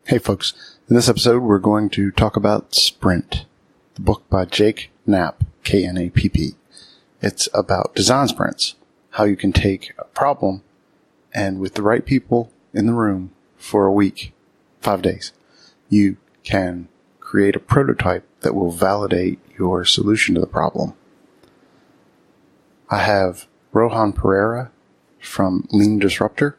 Hey folks, in this episode we're going to talk about Sprint, the book by Jake Knapp, K-N-A-P-P. It's about design sprints, how you can take a problem and with the right people in the room for a week, 5 days, you can create a prototype that will validate your solution to the problem. I have Rohan Perera from Lean Disruptor.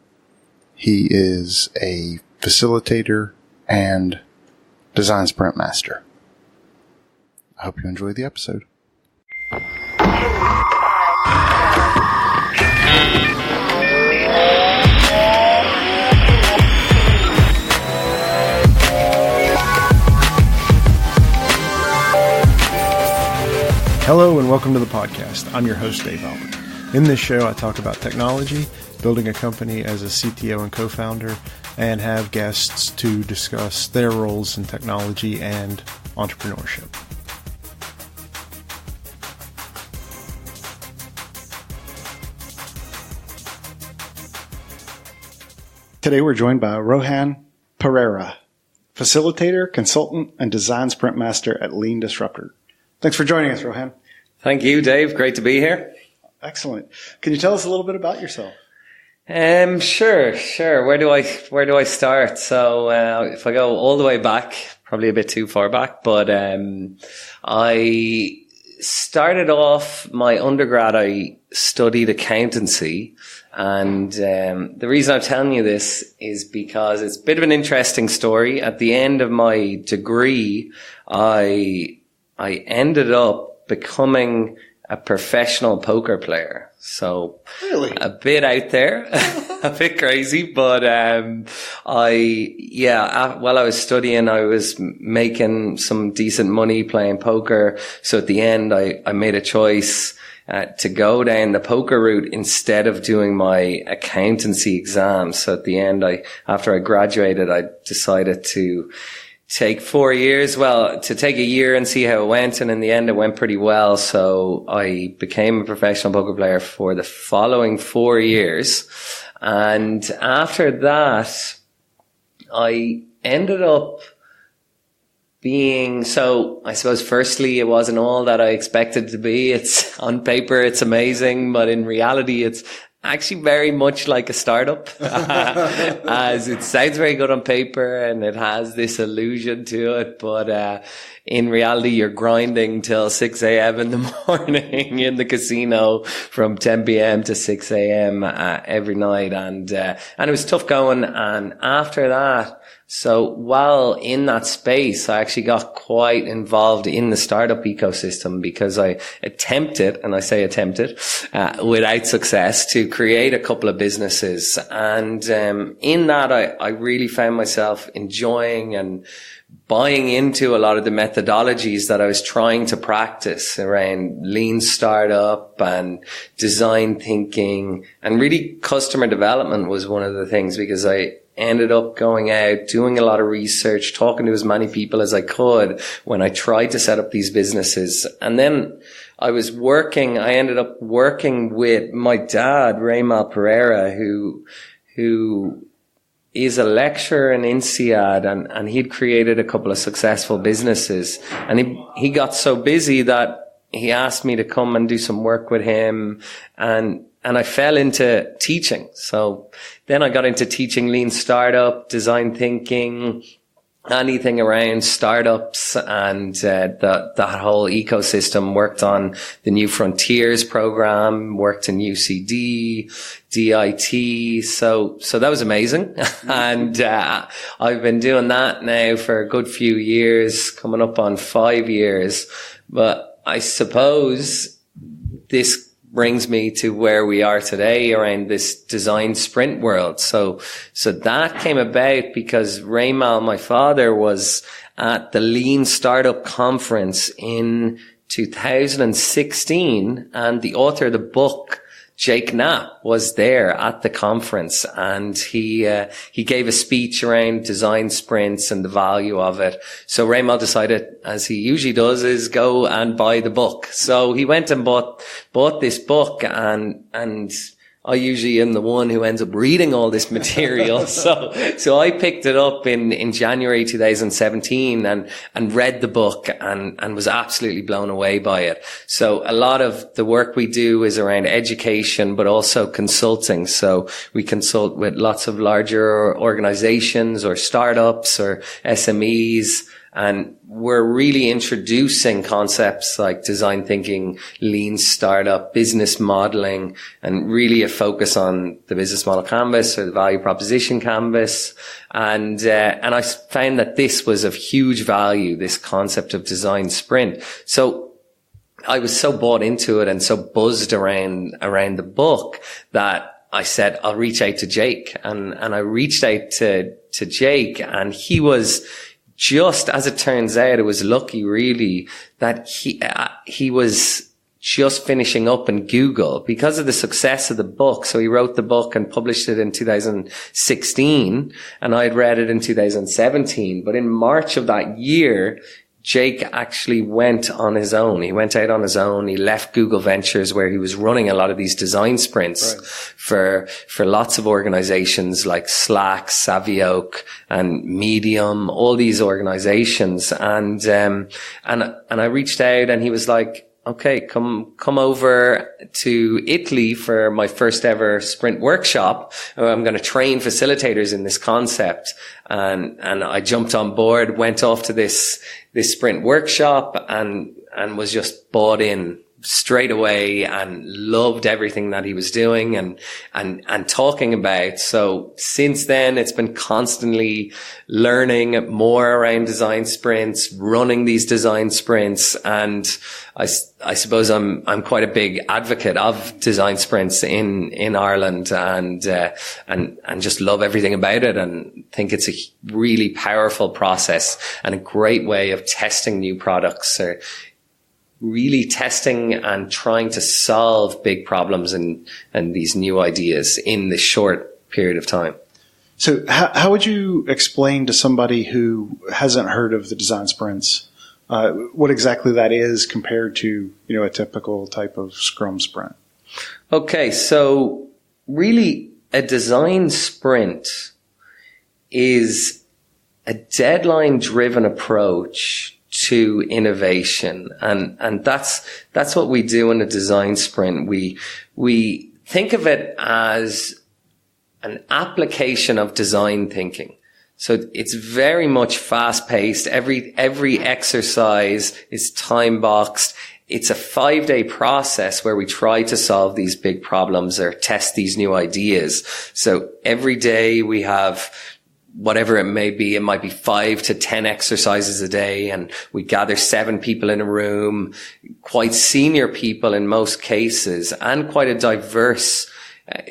He is a facilitator and design sprint master. I hope you enjoy the episode. Hello and welcome to the podcast. I'm your host, Dave Albert. In this show, I talk about technology, building a company as a CTO and co-founder, and have guests to discuss their roles in technology and entrepreneurship. Today we're joined by Rohan Perera, facilitator, consultant, and design sprint master at Lean Disruptor. Thanks for joining us, Rohan. Thank you, Dave. Great to be here. Excellent. Can you tell us a little bit about yourself? Sure. Where do I start? So, if I go all the way back, probably a bit too far back, but, I started off my undergrad, I studied accountancy. And, the reason I'm telling you this is because it's a bit of an interesting story. At the end of my degree, I ended up becoming a professional poker player. So really? A bit out there, a bit crazy, but, while I was studying, I was making some decent money playing poker. So at the end, I made a choice to go down the poker route instead of doing my accountancy exams. So at the end, after I graduated, I decided to take 4 years, to take a year and see how it went. And in the end, it went pretty well. So I became a professional poker player for the following 4 years. And after that, I ended up I suppose firstly, it wasn't all that I expected it to be. It's on paper, it's amazing, but in reality, it's actually very much like a startup, as it sounds very good on paper and it has this illusion to it. But, in reality, you're grinding till 6 a.m. in the morning in the casino from 10 p.m. to 6 a.m. Every night. And it was tough going. And after that, so while in that space, I actually got quite involved in the startup ecosystem because I attempted, and I say attempted, without success, to create a couple of businesses. And in that, I really found myself enjoying and buying into a lot of the methodologies that I was trying to practice around lean startup and design thinking, and really customer development was one of the things, because I ended up going out, doing a lot of research, talking to as many people as I could when I tried to set up these businesses. And then I ended up working with my dad, Rohan Perera, who is a lecturer in INSEAD, and he'd created a couple of successful businesses. And he got so busy that he asked me to come and do some work with him, and I fell into teaching. So then I got into teaching lean startup, design thinking, anything around startups, and that whole ecosystem. Worked on the New Frontiers program, worked in UCD, DIT. So that was amazing. And I've been doing that now for a good few years, coming up on 5 years. But I suppose this brings me to where we are today around this design sprint world. So that came about because Rohan, my father, was at the Lean Startup Conference in 2016, and the author of the book, Jake Knapp, was there at the conference, and he gave a speech around design sprints and the value of it. So Rohan decided, as he usually does, is go and buy the book. So he went and bought this book, and I usually am the one who ends up reading all this material. So I picked it up in January 2017 and read the book and was absolutely blown away by it. So a lot of the work we do is around education, but also consulting. So we consult with lots of larger organizations or startups or SMEs. And we're really introducing concepts like design thinking, lean startup, business modeling, and really a focus on the business model canvas or the value proposition canvas. And I found that this was of huge value, this concept of design sprint. So I was so bought into it and so buzzed around the book that I said, I'll reach out to Jake. And I reached out to Jake, and he was, just as it turns out, it was lucky really that he was just finishing up in Google because of the success of the book. So he wrote the book and published it in 2016, and I had read it in 2017. But in March of that year, Jake actually went on his own. He went out on his own. He left Google Ventures, where he was running a lot of these design sprints for lots of organizations like Slack, Savioke, and Medium, all these organizations. And I reached out, and he was like, okay, come over to Italy for my first ever sprint workshop. I'm going to train facilitators in this concept. And I jumped on board, went off to this sprint workshop and was just bought in straight away and loved everything that he was doing and talking about. So since then, it's been constantly learning more around design sprints, running these design sprints. And I suppose I'm quite a big advocate of design sprints in Ireland and just love everything about it and think it's a really powerful process and a great way of testing new products, or really testing and trying to solve big problems and these new ideas in this short period of time. So how would you explain to somebody who hasn't heard of the design sprints what exactly that is compared to, a typical type of Scrum sprint? Okay, so really a design sprint is a deadline-driven approach to innovation. And that's what we do in a design sprint. We think of it as an application of design thinking. So it's very much fast paced. Every exercise is time boxed. It's a 5-day process where we try to solve these big problems or test these new ideas. So every day we have whatever it may be. It might be 5 to 10 exercises a day, and we gather 7 people in a room, quite senior people in most cases, and quite a diverse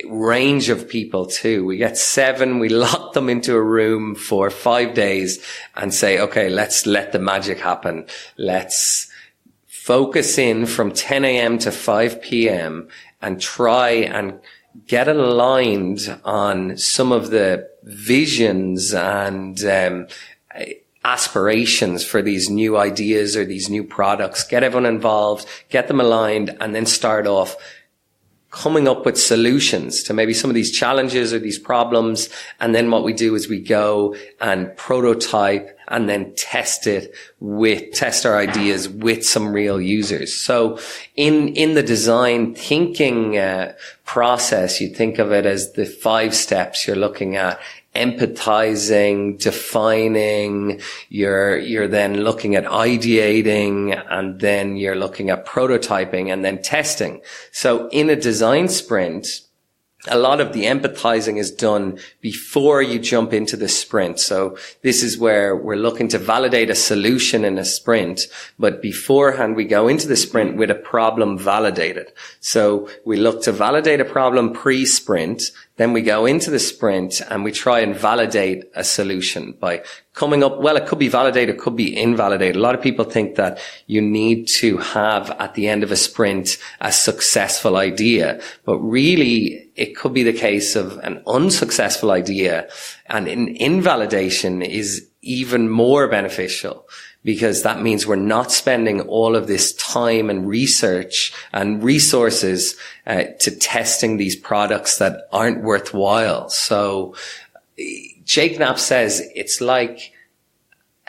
range of people too. We get 7, we lock them into a room for 5 days and say, okay, let's let the magic happen. Let's focus in from 10 a.m. to 5 p.m. and try and get aligned on some of the visions and aspirations for these new ideas or these new products. Get everyone involved, get them aligned, and then start off coming up with solutions to maybe some of these challenges or these problems. And then what we do is we go and prototype and then test our ideas with some real users. So in the design thinking process, you think of it as the 5 steps. You're looking at empathizing, defining, you're then looking at ideating, and then you're looking at prototyping and then testing. So in a design sprint, a lot of the empathizing is done before you jump into the sprint. So this is where we're looking to validate a solution in a sprint, but beforehand we go into the sprint with a problem validated. So we look to validate a problem pre-sprint, then we go into the sprint and we try and validate a solution by coming up, well, it could be validated, it could be invalidated. A lot of people think that you need to have at the end of a sprint a successful idea, but really it could be the case of an unsuccessful idea, and invalidation is even more beneficial, because that means we're not spending all of this time and research and resources to testing these products that aren't worthwhile. So Jake Knapp says it's like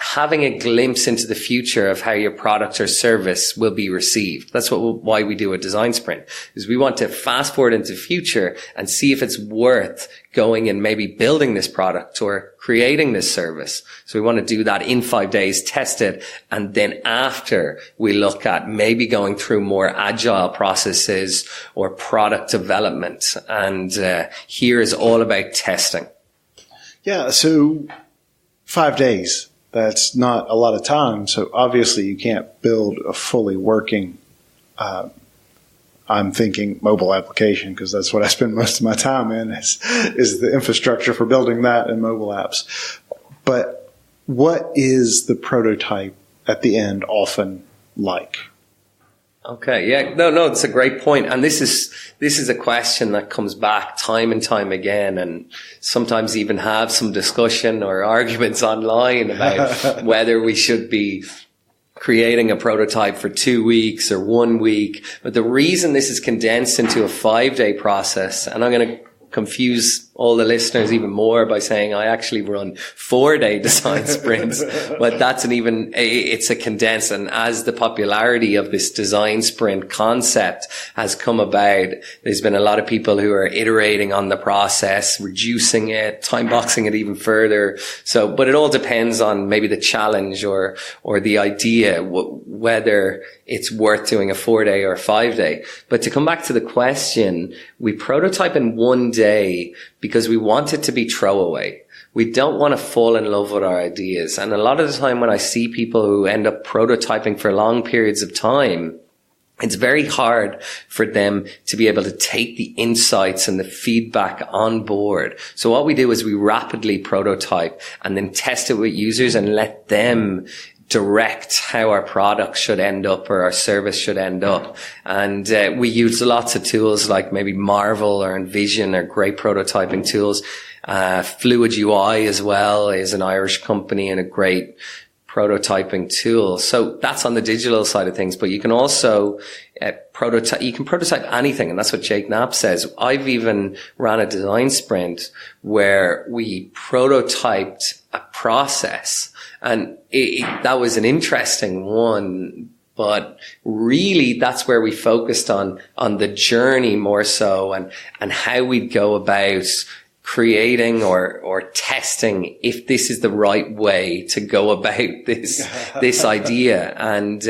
having a glimpse into the future of how your product or service will be received. That's why we do a design sprint, is we want to fast forward into the future and see if it's worth going and maybe building this product or creating this service. So we want to do that in 5 days, test it, and then after we look at maybe going through more agile processes or product development. And here is all about testing. Yeah, so 5 days. That's not a lot of time. So obviously you can't build a fully working, I'm thinking mobile application, because that's what I spend most of my time in is the infrastructure for building that and mobile apps. But what is the prototype at the end often like? Okay. Yeah. No, it's a great point. And this is a question that comes back time and time again, and sometimes even have some discussion or arguments online about whether we should be creating a prototype for 2 weeks or 1 week. But the reason this is condensed into a 5-day process, and I'm going to confuse all the listeners even more by saying I actually run 4-day design sprints, but it's a condensed. And as the popularity of this design sprint concept has come about, there's been a lot of people who are iterating on the process, reducing it, time boxing it even further. So, but it all depends on maybe the challenge or the idea, whether it's worth doing a 4-day or a 5-day. But to come back to the question, we prototype in 1 day because we want it to be throwaway. We don't want to fall in love with our ideas. And a lot of the time when I see people who end up prototyping for long periods of time, it's very hard for them to be able to take the insights and the feedback on board. So what we do is we rapidly prototype and then test it with users and let them direct how our product should end up or our service should end up. And we use lots of tools like maybe Marvel or Envision are great prototyping tools. Fluid UI as well is an Irish company and a great prototyping tool. So that's on the digital side of things, but you can also prototype anything. And that's what Jake Knapp says. I've even ran a design sprint where we prototyped a process, and that was an interesting one. But really, that's where we focused on the journey more so, and how we'd go about creating or testing if this is the right way to go about this idea. And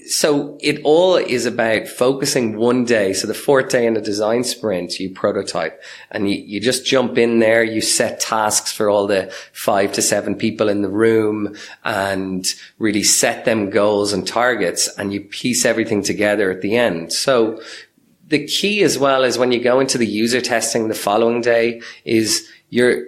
so it all is about focusing 1 day. So the 4th day in the design sprint, you prototype and you just jump in there. You set tasks for all the 5 to 7 people in the room and really set them goals and targets, and you piece everything together at the end. So the key as well is when you go into the user testing the following day is you're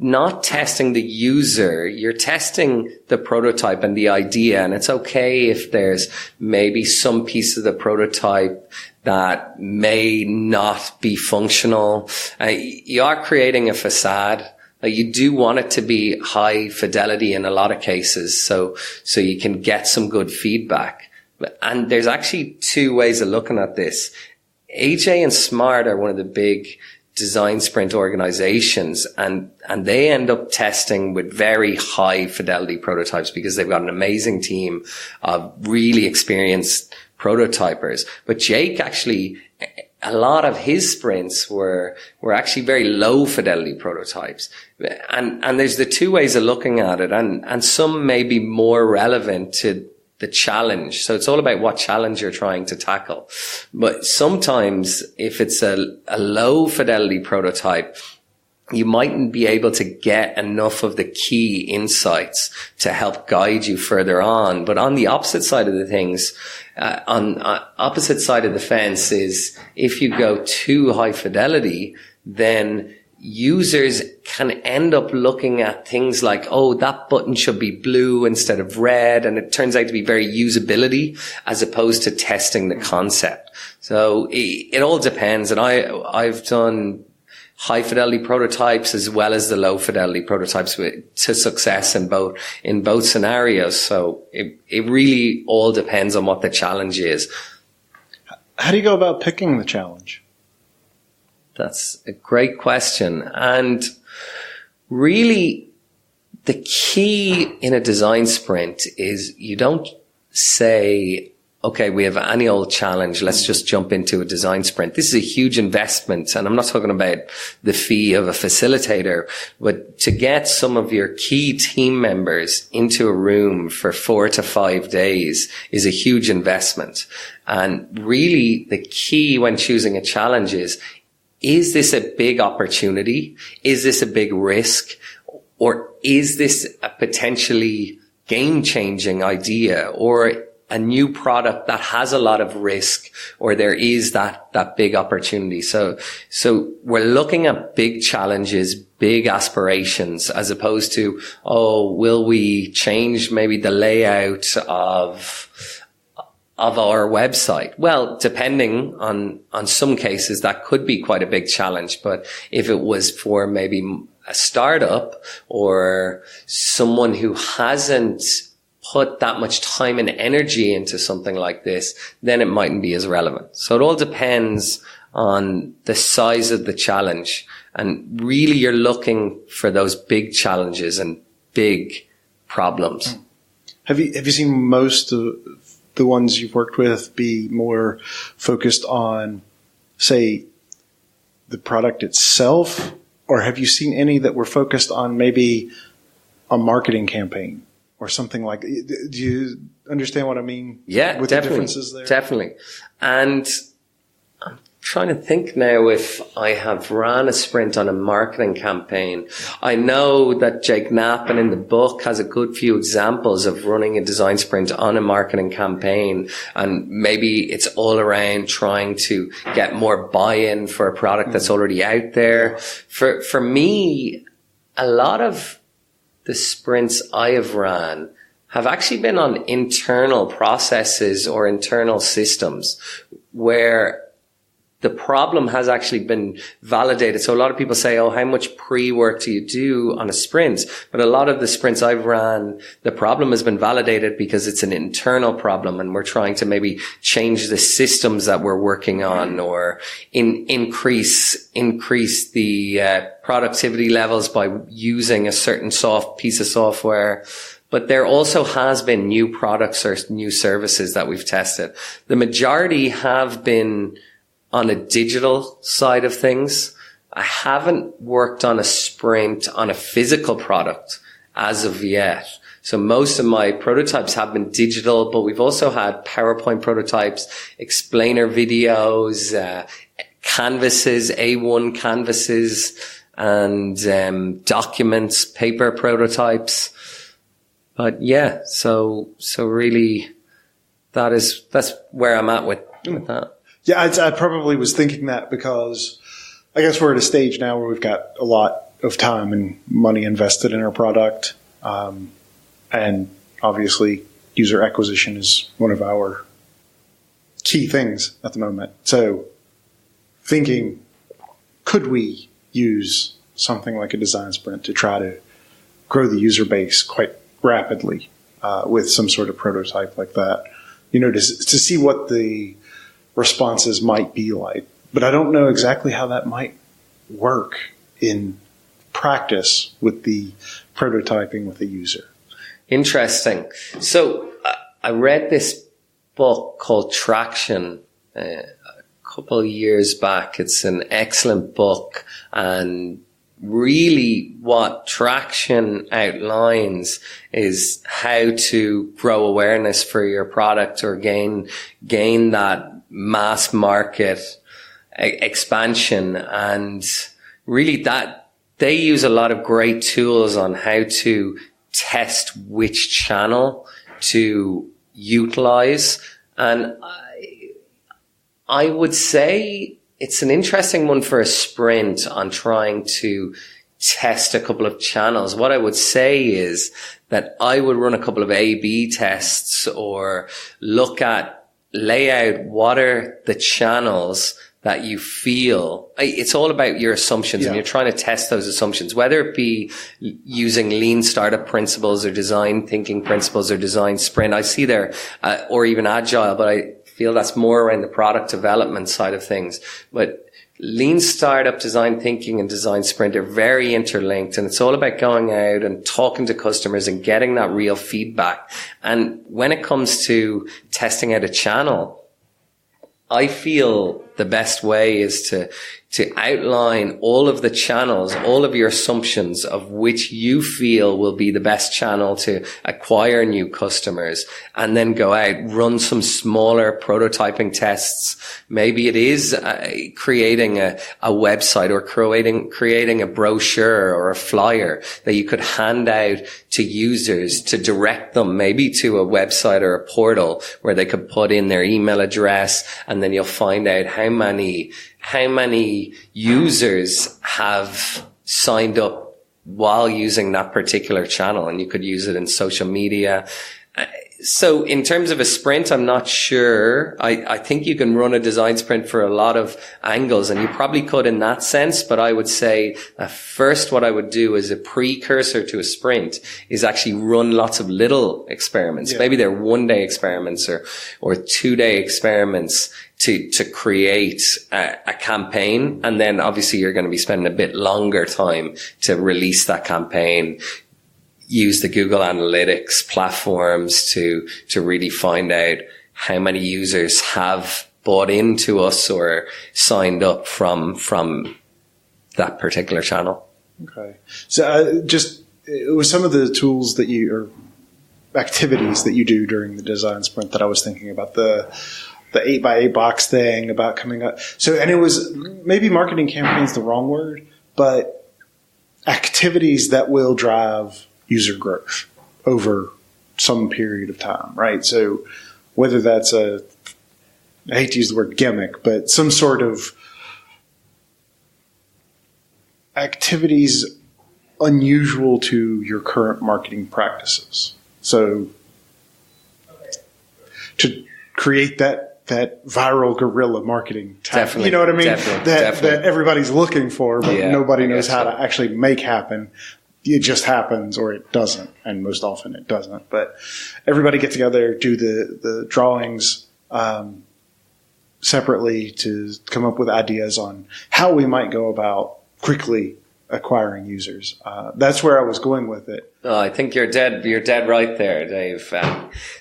not testing the user, you're testing the prototype and the idea. And it's okay if there's maybe some piece of the prototype that may not be functional. You are creating a facade. You do want it to be high fidelity in a lot of cases, so you can get some good feedback. And there's actually 2 ways of looking at this. AJ and Smart are one of the big design sprint organizations, and they end up testing with very high fidelity prototypes because they've got an amazing team of really experienced prototypers. But Jake actually, a lot of his sprints were actually very low fidelity prototypes. And there's the 2 ways of looking at it, and some may be more relevant to the challenge. So it's all about what challenge you're trying to tackle. But sometimes if it's a low fidelity prototype, you mightn't be able to get enough of the key insights to help guide you further on. But on the opposite side of the things, on opposite side of the fence is if you go too high fidelity, then users can end up looking at things like, oh, that button should be blue instead of red. And it turns out to be very usability as opposed to testing the concept. So it all depends. And I've done high fidelity prototypes as well as the low fidelity prototypes to success in both scenarios. So it really all depends on what the challenge is. How do you go about picking the challenge? That's a great question. And really, the key in a design sprint is you don't say, okay, we have any old challenge, let's just jump into a design sprint. This is a huge investment, and I'm not talking about the fee of a facilitator, but to get some of your key team members into a room for 4 to 5 days is a huge investment. And really, the key when choosing a challenge is this a big opportunity? Is this a big risk? Or is this a potentially game-changing idea or a new product that has a lot of risk, or there is that big opportunity? So we're looking at big challenges, big aspirations, as opposed to, will we change maybe the layout of our website? Well, depending on some cases, that could be quite a big challenge. But if it was for maybe a startup or someone who hasn't put that much time and energy into something like this, then it mightn't be as relevant. So it all depends on the size of the challenge. And really, you're looking for those big challenges and big problems. Have you seen most of the ones you've worked with be more focused on, say, the product itself? Or have you seen any that were focused on maybe a marketing campaign or something like that? Do you understand what I mean? Yeah, with definitely. The differences there? Definitely. And I'm trying to think now if I have ran a sprint on a marketing campaign. I know that Jake Knapp, and in the book, has a good few examples of running a design sprint on a marketing campaign. And maybe it's all around trying to get more buy-in for a product that's already out there. For me, a lot of the sprints I have ran have actually been on internal processes or internal systems where the problem has actually been validated. So a lot of people say, how much pre-work do you do on a sprint? But a lot of the sprints I've ran, the problem has been validated because it's an internal problem, and we're trying to maybe change the systems that we're working on, or increase the productivity levels by using a certain piece of software. But there also has been new products or new services that we've tested. The majority have been on a digital side of things. I haven't worked on a sprint on a physical product as of yet. So most of my prototypes have been digital, but we've also had PowerPoint prototypes, explainer videos, canvases, A1 canvases, and documents, paper prototypes. But yeah, so really that's where I'm at with that. Yeah, I probably was thinking that because I guess we're at a stage now where we've got a lot of time and money invested in our product. And obviously user acquisition is one of our key things at the moment. So thinking, could we use something like a design sprint to try to grow the user base quite rapidly with some sort of prototype like that, to see what the responses might be like. But I don't know exactly how that might work in practice with the prototyping with the user. Interesting. So I read this book called Traction a couple of years back. It's an excellent book, and really what Traction outlines is how to grow awareness for your product or gain that mass market expansion. And really that they use a lot of great tools on how to test which channel to utilize. And I would say it's an interesting one for a sprint on trying to test a couple of channels. What I would say is that I would run a couple of A/B tests or look at layout. What are the channels that you feel. It's all about your assumptions, and you're trying to test those assumptions, whether it be using lean startup principles or design thinking principles or design sprint. I see there, or even agile, but I feel that's more around the product development side of things. But lean startup, design thinking, and design sprint are very interlinked, and it's all about going out and talking to customers and getting that real feedback. And when it comes to testing out a channel, I feel the best way is to outline all of the channels, all of your assumptions of which you feel will be the best channel to acquire new customers, and then go out, run some smaller prototyping tests. Maybe it is creating a website or creating a brochure or a flyer that you could hand out to users to direct them maybe to a website or a portal where they could put in their email address, and then you'll find out how many users have signed up while using that particular channel, and you could use it in social media. So in terms of a sprint, I'm not sure. I think you can run a design sprint for a lot of angles, and you probably could in that sense. But I would say first what I would do as a precursor to a sprint is actually run lots of little experiments. Maybe they're 1-day experiments or 2-day experiments to create a campaign. And then obviously you're going to be spending a bit longer time to release that campaign. Use the Google Analytics platforms to really find out how many users have bought into us or signed up from that particular channel. Okay. So it was some of the tools that or activities that you do during the design sprint that I was thinking about, the 8x8 box thing about coming up. So, and it was maybe marketing campaigns the wrong word, but activities that will drive user growth over some period of time, right? So whether that's I hate to use the word gimmick, but some sort of activities unusual to your current marketing practices. So to create that viral guerrilla marketing tactic, you know what I mean? That everybody's looking for, but nobody knows how to actually make happen. It just happens, or it doesn't, and most often it doesn't. But everybody get together, do the drawings separately to come up with ideas on how we might go about quickly acquiring users. That's where I was going with it. Oh, I think you're dead right there, Dave.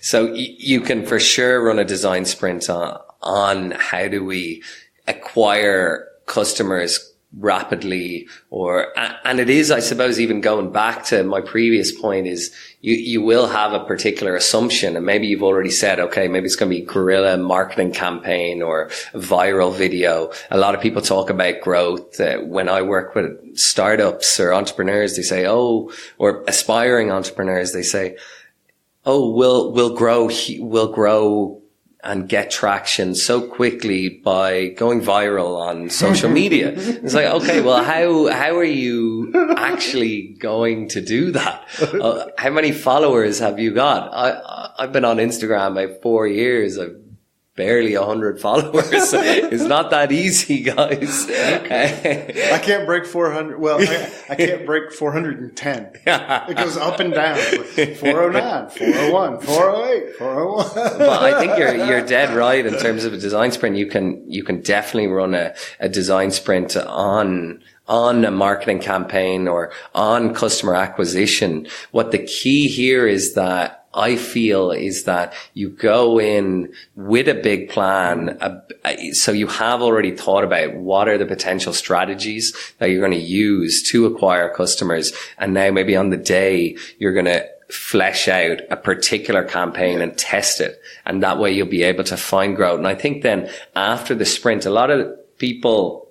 So you can for sure run a design sprint on how do we acquire customers rapidly, and it is, I suppose, even going back to my previous point, is you will have a particular assumption, and maybe you've already said, okay, maybe it's going to be guerrilla marketing campaign or a viral video. A lot of people talk about growth. When I work with startups or entrepreneurs, they say, or aspiring entrepreneurs, they say, we'll grow and get traction so quickly by going viral on social media. It's like, okay, well, how are you actually going to do that? How many followers have you got? I've been on Instagram about 4 years. I've barely 100 followers. It's not that easy, guys. I can't break 400. Well, I can't break 410. It goes up and down. 409, 401, 408, 401. But I think you're dead right in terms of a design sprint. You can definitely run a design sprint on a marketing campaign or on customer acquisition. What the key here is that I feel is that you go in with a big plan. So you have already thought about what are the potential strategies that you're going to use to acquire customers. And now maybe on the day you're going to flesh out a particular campaign and test it. And that way you'll be able to find growth. And I think then after the sprint, a lot of people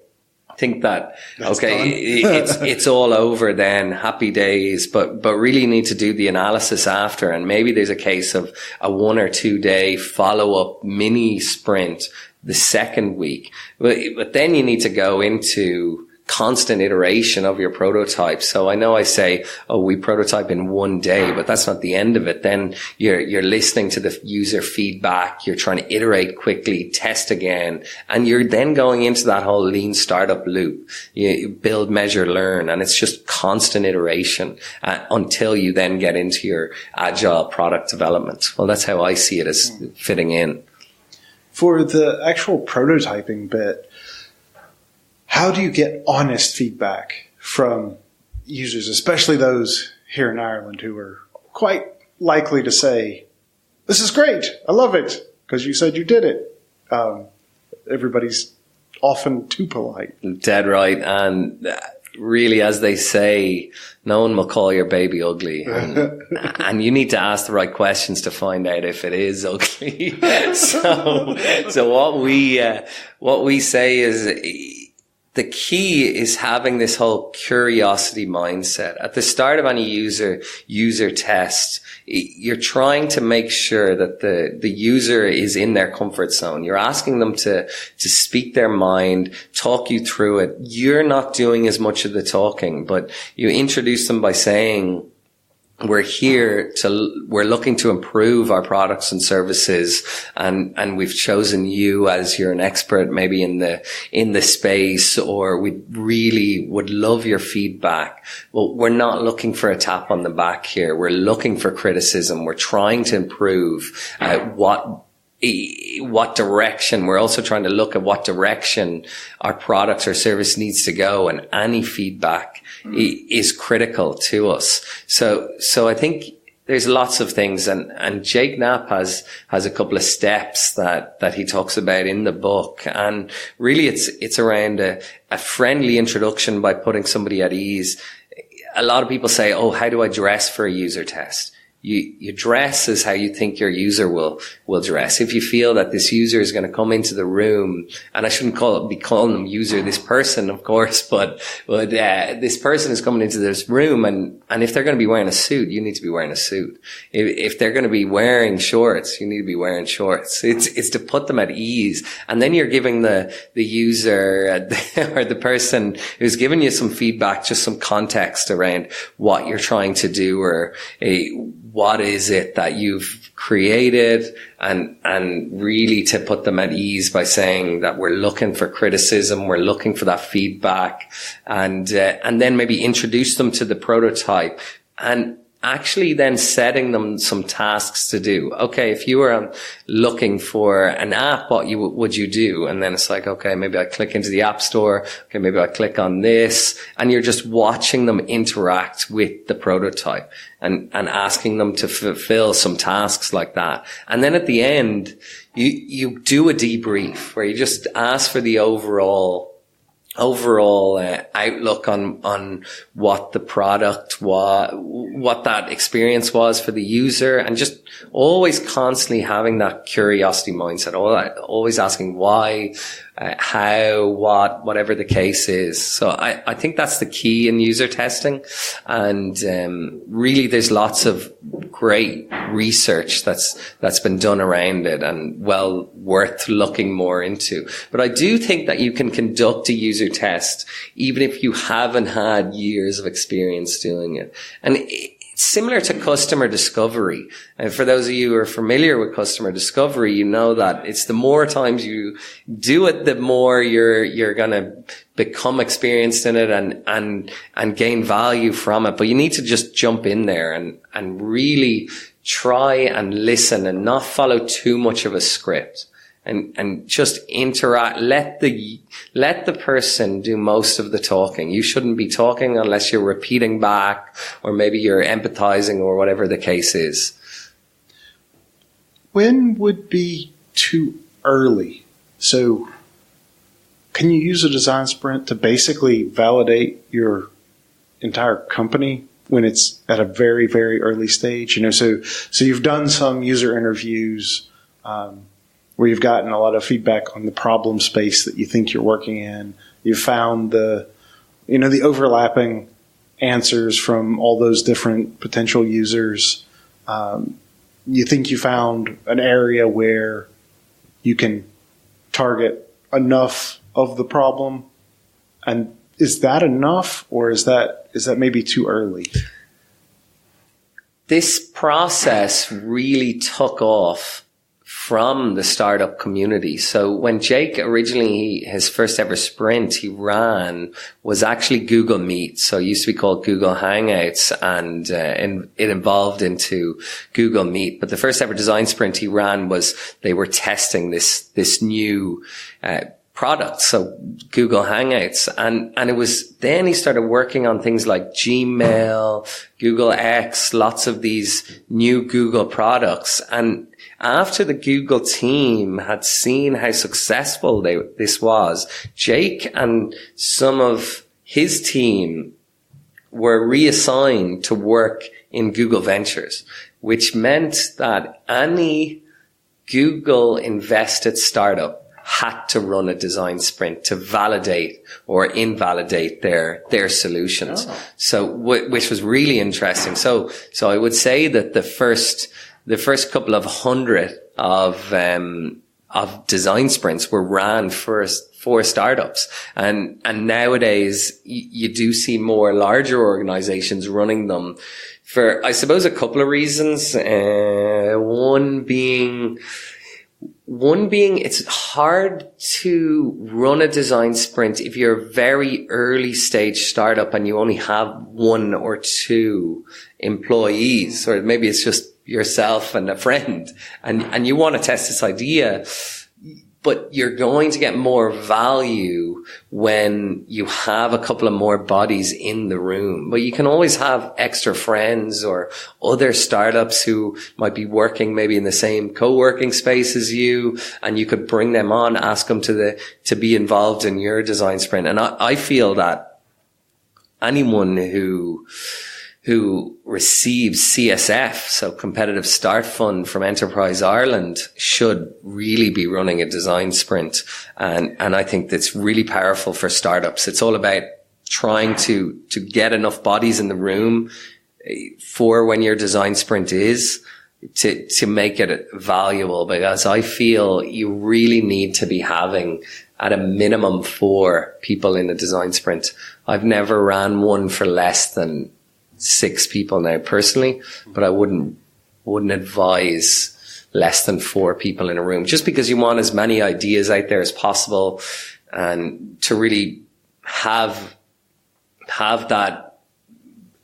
think that, it's all over then, happy days, but really need to do the analysis after. And maybe there's a case of a 1 or 2 day follow-up mini sprint the second week. But then you need to go into constant iteration of your prototype. So I know I say, oh, we prototype in one day, but that's not the end of it. Then you're listening to the user feedback. You're trying to iterate quickly, test again. And you're then going into that whole lean startup loop. You build, measure, learn. And it's just constant iteration until you then get into your agile product development. Well, that's how I see it as fitting in. For the actual prototyping bit, how do you get honest feedback from users, especially those here in Ireland who are quite likely to say, this is great, I love it, because you said you did it. Everybody's often too polite. Dead right. And really, as they say, no one will call your baby ugly. And you need to ask the right questions to find out if it is ugly. So what we say is, the key is having this whole curiosity mindset. At the start of any user test, you're trying to make sure that the user is in their comfort zone. You're asking them to speak their mind, talk you through it. You're not doing as much of the talking, but you introduce them by saying, we're looking to improve our products and services, and we've chosen you as you're an expert maybe in the space, or we really would love your feedback. Well, we're not looking for a tap on the back here. We're looking for criticism. We're trying to improve what direction. We're also trying to look at what direction our products or service needs to go, and any feedback is critical to us. So I think there's lots of things, and Jake Knapp has a couple of steps that he talks about in the book, and really it's around a friendly introduction by putting somebody at ease. A lot of people say, oh, how do I dress for a user test? You dress as how you think your user will dress. If you feel that this user is going to come into the room, and I shouldn't be calling them user, this person, of course, but this person is coming into this room, and if they're going to be wearing a suit, you need to be wearing a suit. If they're going to be wearing shorts, you need to be wearing shorts. It's to put them at ease. And then you're giving the user or the person who's giving you some feedback, just some context around what you're trying to do, or what is it that you've created, and really to put them at ease by saying that we're looking for criticism, we're looking for that feedback, and then maybe introduce them to the prototype, and actually then setting them some tasks to do. Okay, if you were looking for an app, what would you do? And then it's like, okay, maybe I click into the app store. Okay, maybe I click on this. And you're just watching them interact with the prototype and asking them to fulfill some tasks like that. And then at the end, you do a debrief where you just ask for the overall outlook on what the product was, what that experience was for the user, and just always constantly having that curiosity mindset, always asking why, how, what, whatever the case is. So I think that's the key in user testing. And really there's lots of great research that's been done around it, and well worth looking more into. But I do think that you can conduct a user test even if you haven't had years of experience doing it. And it's similar to customer discovery. And for those of you who are familiar with customer discovery, you know that it's the more times you do it, the more you're going to become experienced in it and gain value from it. But you need to just jump in there and really try and listen and not follow too much of a script. And just interact. Let the person do most of the talking. You shouldn't be talking unless you're repeating back, or maybe you're empathizing, or whatever the case is. When would be too early? So can you use a design sprint to basically validate your entire company when it's at a very, very early stage? So you've done some user interviews, where you've gotten a lot of feedback on the problem space that you think you're working in. You've found the overlapping answers from all those different potential users. You think you found an area where you can target enough of the problem, and is that enough, or is that maybe too early? This process really took off from the startup community. So when Jake originally, his first ever sprint he ran was actually Google Meet. So it used to be called Google Hangouts, and it evolved into Google Meet. But the first ever design sprint he ran was, they were testing this new, product. So Google Hangouts. And it was then he started working on things like Gmail, Google X, lots of these new Google products. And after the Google team had seen how successful this was, Jake and some of his team were reassigned to work in Google Ventures, which meant that any Google invested startup had to run a design sprint to validate or invalidate their solutions. Oh. So, which was really interesting. So I would say that the first couple of hundred of design sprints were ran for startups. And nowadays you do see more larger organizations running them for, I suppose, a couple of reasons. One being it's hard to run a design sprint if you're a very early stage startup and you only have one or two employees, or maybe it's just yourself and a friend, and you want to test this idea. But you're going to get more value when you have a couple of more bodies in the room. But you can always have extra friends or other startups who might be working maybe in the same co-working space as you, and you could bring them on, ask them to be involved in your design sprint. And I feel that anyone who receives CSF, so Competitive Start Fund from Enterprise Ireland, should really be running a design sprint. And I think that's really powerful for startups. It's all about trying to get enough bodies in the room for when your design sprint is, to make it valuable, because I feel you really need to be having at a minimum 4 people in a design sprint. I've never ran one for less than 6 people now personally, but I wouldn't advise less than 4 people in a room, just because you want as many ideas out there as possible, and to really have that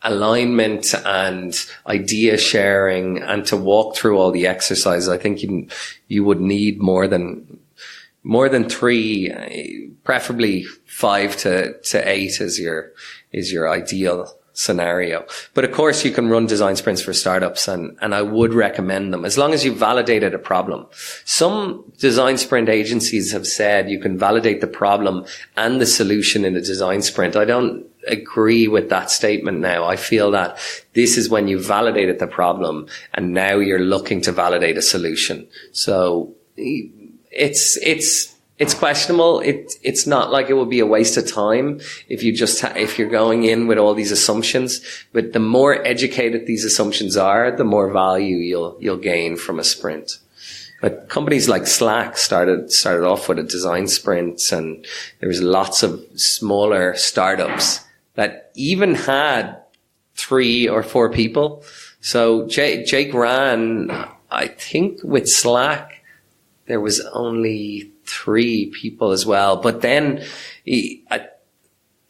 alignment and idea sharing, and to walk through all the exercises. I think you would need more than 3, preferably 5 to 8 is your ideal scenario. But of course you can run design sprints for startups, and I would recommend them as long as you validated a problem. Some design sprint agencies have said you can validate the problem and the solution in a design sprint. I don't agree with that statement now. I feel that this is when you validated the problem and now you're looking to validate a solution. So it's questionable. It's not like it would be a waste of time if you're going in with all these assumptions. But the more educated these assumptions are, the more value you'll gain from a sprint. But companies like Slack started off with a design sprint, and there was lots of smaller startups that even had 3 or 4 people. So Jake ran, I think with Slack, there was only 3 people as well. But then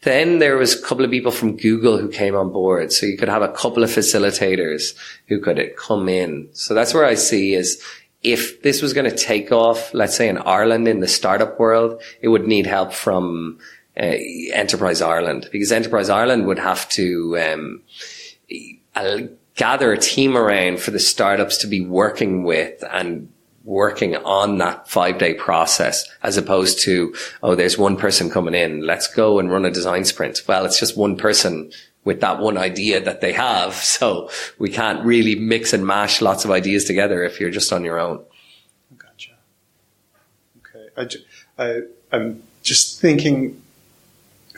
there was a couple of people from Google who came on board. So you could have a couple of facilitators who could come in. So that's where I see is, if this was going to take off, let's say in Ireland, in the startup world, it would need help from Enterprise Ireland, because Enterprise Ireland would have to gather a team around for the startups to be working with and working on that 5-day process, as opposed to, there's one person coming in, let's go and run a design sprint. Well, it's just one person with that one idea that they have. So we can't really mix and mash lots of ideas together if you're just on your own. Gotcha. Okay. I'm just thinking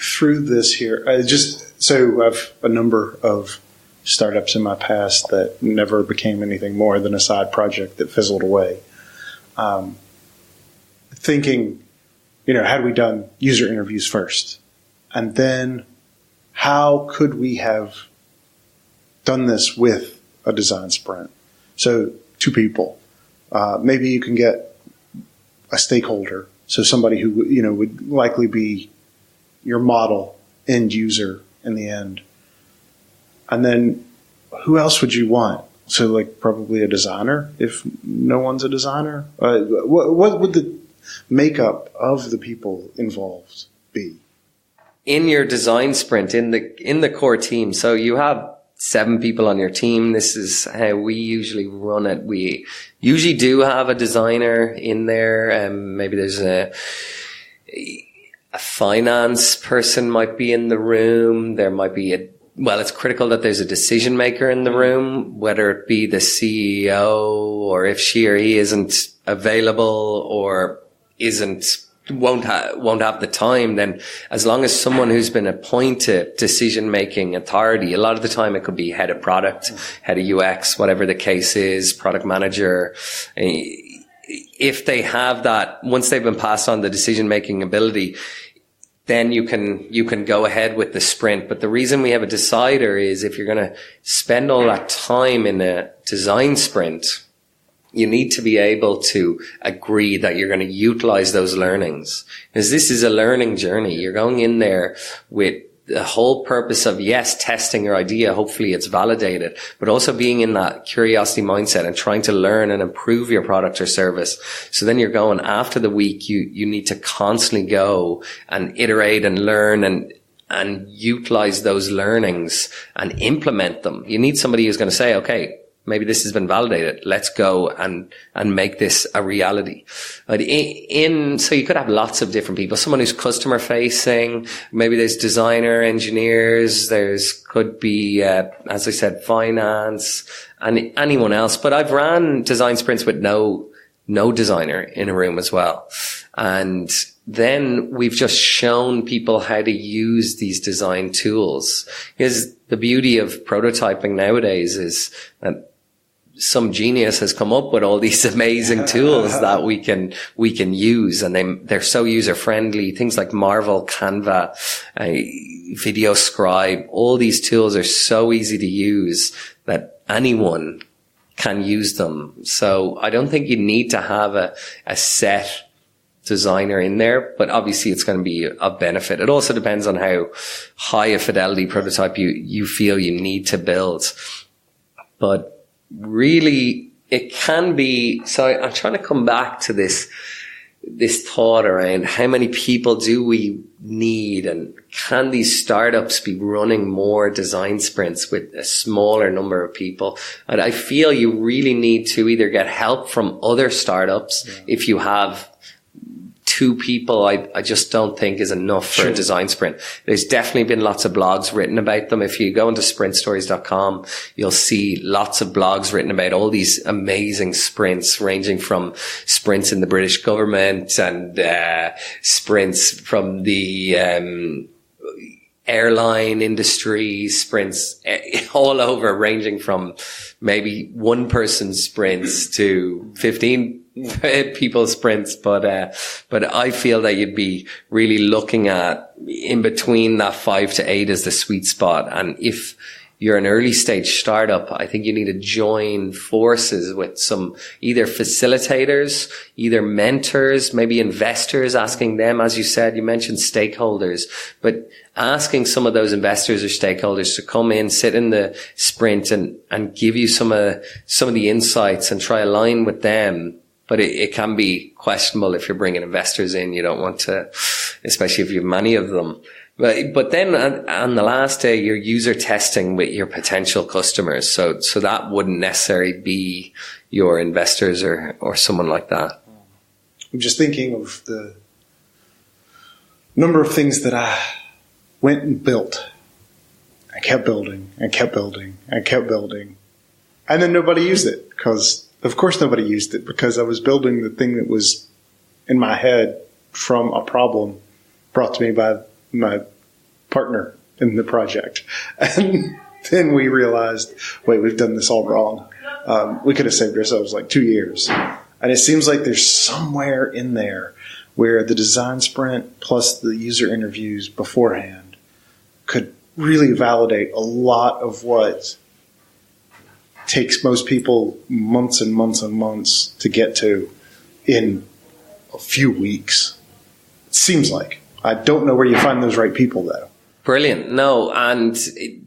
through this here. So I've a number of startups in my past that never became anything more than a side project that fizzled away. Thinking, had we done user interviews first? And then how could we have done this with a design sprint? So 2 people. Maybe you can get a stakeholder, so somebody who would likely be your model end user in the end. And then who else would you want? So like probably a designer if no one's a designer. What would the makeup of the people involved be? In your design sprint, in the core team, so you have 7 people on your team. This is how we usually run it. We usually do have a designer in there. Maybe there's a finance person might be in the room. There might be it's critical that there's a decision maker in the room, whether it be the CEO, or if she or he isn't available or won't have the time, then as long as someone who's been appointed decision-making authority, a lot of the time it could be head of product, head of UX, whatever the case is, product manager. If they have that, once they've been passed on the decision-making ability, then you can go ahead with the sprint. But the reason we have a decider is if you're going to spend all that time in a design sprint, you need to be able to agree that you're going to utilize those learnings. Because this is a learning journey. You're going in there with the whole purpose of, yes, testing your idea. Hopefully it's validated, but also being in that curiosity mindset and trying to learn and improve your product or service. So then you're going after the week, you need to constantly go and iterate and learn and utilize those learnings and implement them. You need somebody who's going to say, okay, maybe this has been validated. Let's go and make this a reality. But so you could have lots of different people. Someone who's customer facing. Maybe there's designer, engineers. Could be, as I said, finance and anyone else. But I've ran design sprints with no designer in a room as well. And then we've just shown people how to use these design tools. Because the beauty of prototyping nowadays is that some genius has come up with all these amazing tools that we can use, and they're so user friendly. Things like Marvel, Canva, Video Scribe, all these tools are so easy to use that anyone can use them. So I don't think you need to have a set designer in there, but obviously it's going to be of benefit. It also depends on how high a fidelity prototype you feel you need to build. But really, it can be, so I'm trying to come back to this thought around how many people do we need, and can these startups be running more design sprints with a smaller number of people? And I feel you really need to either get help from other startups. If you have 2 people, I just don't think is enough for a design sprint. There's definitely been lots of blogs written about them. If you go into sprintstories.com, you'll see lots of blogs written about all these amazing sprints, ranging from sprints in the British government and sprints from the airline industry, sprints all over, ranging from maybe 1-person sprints to 15 people sprints. But I feel that you'd be really looking at in between that 5 to 8 as the sweet spot. And if you're an early stage startup, I think you need to join forces with some either facilitators, either mentors, maybe investors, asking them, as you said, you mentioned stakeholders, but asking some of those investors or stakeholders to come in, sit in the sprint and give you some of the insights and try align with them. But it can be questionable if you're bringing investors in. You don't want to, especially if you have many of them. But then on the last day, you're user testing with your potential customers. So that wouldn't necessarily be your investors or someone like that. I'm just thinking of the number of things that I went and built. I kept building and kept building and kept building. And then nobody used it because, of course, nobody used it because I was building the thing that was in my head from a problem brought to me by my partner in the project. And then we realized, wait, we've done this all wrong. We could have saved ourselves like 2 years. And it seems like there's somewhere in there where the design sprint plus the user interviews beforehand could really validate a lot of what takes most people months and months and months to get to in a few weeks. It seems like. I don't know where you find those right people, though. Brilliant. No, and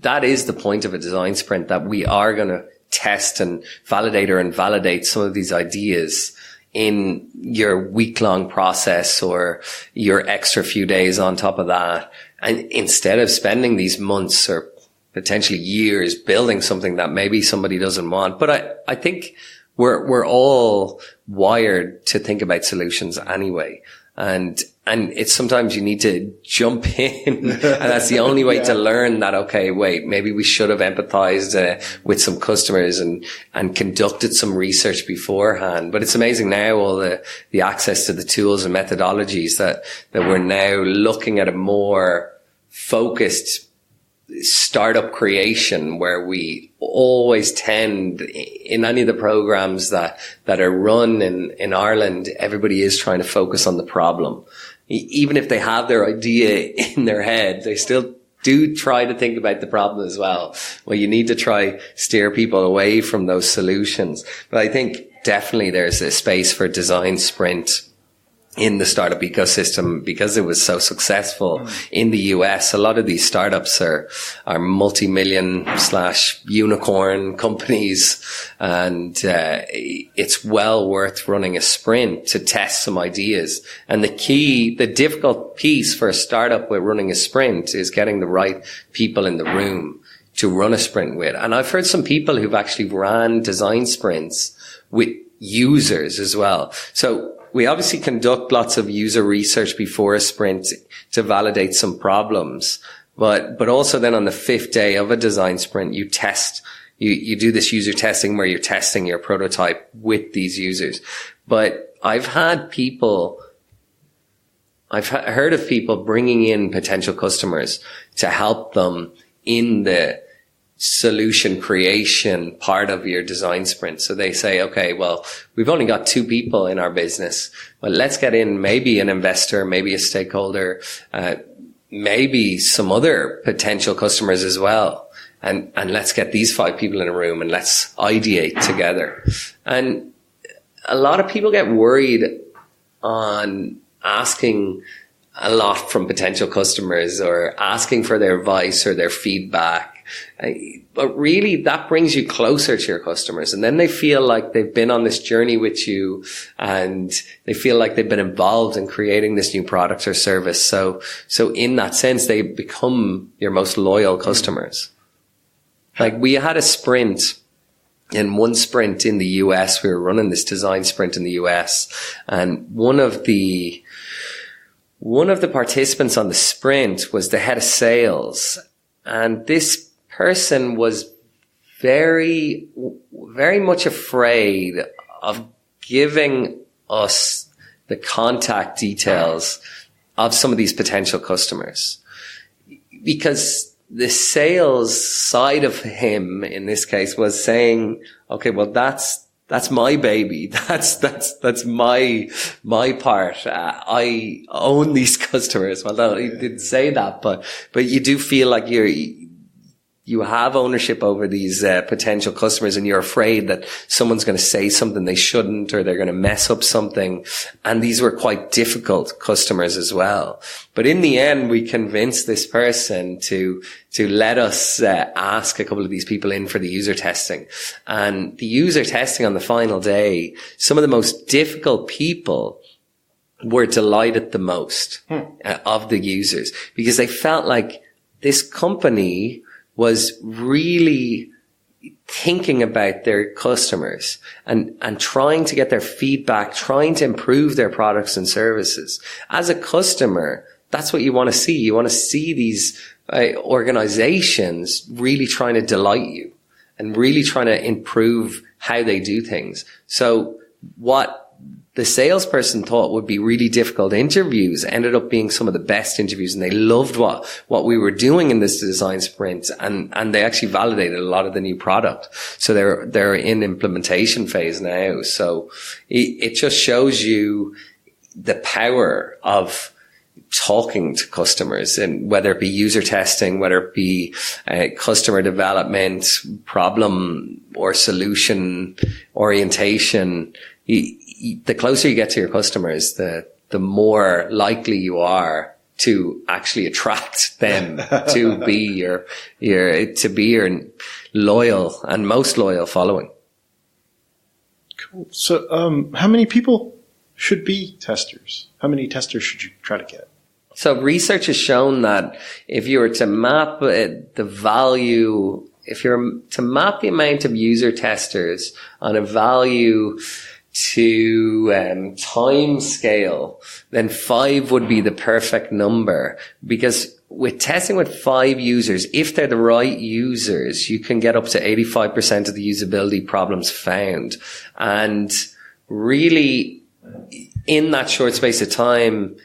that is the point of a design sprint, that we are going to test and validate some of these ideas in your week-long process or your extra few days on top of that. And instead of spending these months or potentially years building something that maybe somebody doesn't want. But I think we're all wired to think about solutions anyway. And it's sometimes you need to jump in, and that's the only way to learn that, okay, wait, maybe we should have empathized with some customers and conducted some research beforehand. But it's amazing now, all the access to the tools and methodologies that we're now looking at a more focused startup creation, where we always tend, in any of the programs that are run in Ireland, everybody is trying to focus on the problem. Even if they have their idea in their head, they still do try to think about the problem as well. Well, you need to try steer people away from those solutions. But I think definitely there's a space for design sprint in the startup ecosystem, because it was so successful in the US. A lot of these startups are multi-million / unicorn companies. And, it's well worth running a sprint to test some ideas. And the difficult piece for a startup with running a sprint is getting the right people in the room to run a sprint with. And I've heard some people who've actually ran design sprints with users as well. So we obviously conduct lots of user research before a sprint to validate some problems. But also then on the 5th day of a design sprint, you test, you do this user testing where you're testing your prototype with these users. But I've heard of people bringing in potential customers to help them in the solution creation part of your design sprint. So they say, okay, well, we've only got 2 people in our business. Well, let's get in maybe an investor, maybe a stakeholder, maybe some other potential customers as well. And let's get these 5 people in a room and let's ideate together. And a lot of people get worried on asking a lot from potential customers or asking for their advice or their feedback. But really, that brings you closer to your customers, and then they feel like they've been on this journey with you, and they feel like they've been involved in creating this new product or service. So in that sense, they become your most loyal customers. Like, we had a sprint. In one sprint in the US, we were running this design sprint in the US, and one of the participants on the sprint was the head of sales, and this person was very, very much afraid of giving us the contact details of some of these potential customers, because the sales side of him in this case was saying, okay, well, that's my baby. That's my part. I own these customers. Well, no, he didn't say that, but you do feel like you have ownership over these potential customers, and you're afraid that someone's going to say something they shouldn't, or they're going to mess up something. And these were quite difficult customers as well. But in the end, we convinced this person to let us ask a couple of these people in for the user testing. And the user testing on the final day, some of the most difficult people were delighted the most of the users, because they felt like this company was really thinking about their customers and trying to get their feedback, trying to improve their products and services. As a customer, that's what you want to see. You want to see these organizations really trying to delight you and really trying to improve how they do things. So what the salesperson thought would be really difficult interviews ended up being some of the best interviews, and they loved what we were doing in this design sprint, and they actually validated a lot of the new product. So they're in implementation phase now. So it just shows you the power of talking to customers, and whether it be user testing, whether it be customer development, problem or solution orientation, the closer you get to your customers, the more likely you are to actually attract them to be your loyal and most loyal following. Cool. So, how many people should be testers? How many testers should you try to get? So research has shown that if you were to map the value, if you're to map the amount of user testers on a value to time scale, then 5 would be the perfect number, because with testing with 5 users, if they're the right users, you can get up to 85% of the usability problems found. And really, in that short space of time,